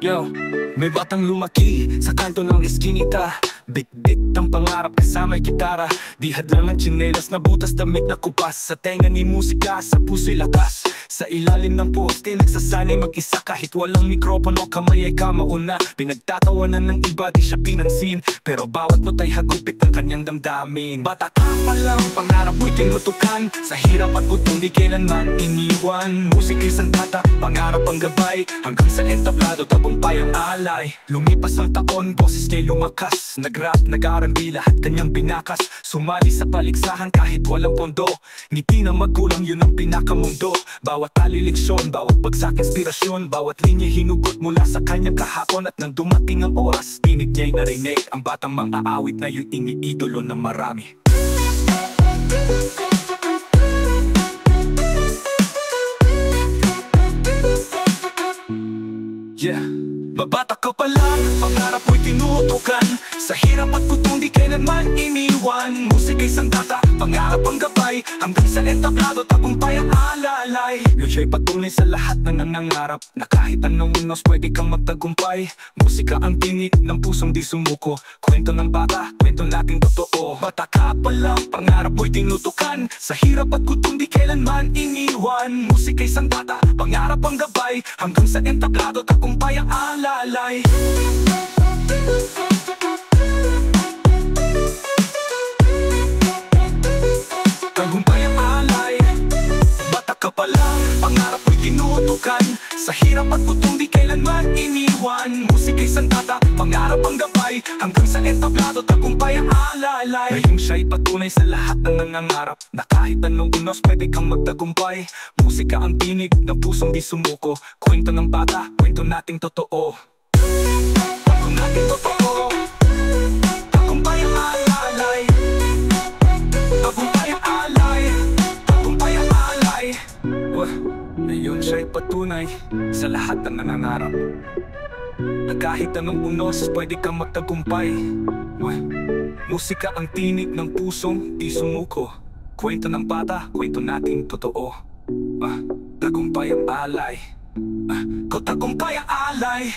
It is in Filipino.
Yo, may batang lumaki sa kanto ng eskinita. Bit-bit ang pangarap kasama'y gitara. Di hadlang ng tsinelas na butas, damit na kupas. Sa tenga ni musika, sa puso'y lakas. Sa ilalim ng poste, nagsasanay mag-isa. Kahit walang mikropono, kamay ay kamauna. Pinagtatawanan ng iba, di siya pinansin. Pero bawat nota'y hagupit ng kanyang damdamin. Bata ka pa lang, pangarap mo'y tinutukan. Sa hirap at butong di kailanman iniwan. Musika'y sandata, pangarap ang gabay. Hanggang sa entablado, tagumpay ang alay. Lumipas ang taon, boses niya'y lumakas. Nag-rap, nag-R&B, lahat kanyang binakas. Sumali sa paligsahan kahit walang pondo. Ngiti ng magulang, yun ang pinakamundo. Bawat talileksyon, bawat bagsak inspirasyon. Bawat linya hinugot mula sa kanyang kahapon. At nang dumating ang oras, tinig niya'y narinig. Ang batang mang-aawit na yung iniidolo ng marami. Yeah, babata ka pa lang, pangarap mo'y tinutukan. Sa hirap at putong di kailanman iniwan. Musika'y sandata, pangarap ang gabay. Hanggang sa entablado, tagumpay ang alalay. Yun siya'y patunay sa lahat ng nangangarap, na kahit anong unos pwede kang magtagumpay. Musika ang tinig ng pusong di sumuko. Kwento ng bata, kwento nating totoo. Bata ka pa lang, pangarap mo'y tinutukan. Sa hirap at putong di kailanman iniwan. Musika'y sandata, pangarap ang gabay. Hanggang sa entablado, tagumpay ang alalay. Tagumpay ang alay. Bata ka pa lang, pangarap mo'y tinutukan. Sa hirap at putong di kailanman iniwan. Musika'y sandata, pangarap ang gabay. Hanggang sa entablado, tagumpay ang alalay. Ngayon siya'y patunay sa lahat ng nangangarap, na kahit anong unos pwede kang magtagumpay. Musika ang tinig ng pusong di sumuko. Kwento ng bata, kwento nating totoo. Kwento nating totoo. Tagumpay ang alalay. Tagumpay ang alay. Tagumpay ang alay. Ngayon siya'y patunay sa lahat ng nangangarap, na kahit anong unos pwede kang magtagumpay. Musika ang tinig ng pusong di sumuko. Kwento ng bata, kwento nating totoo. Tagumpay ang alay. Tagumpay ang alay.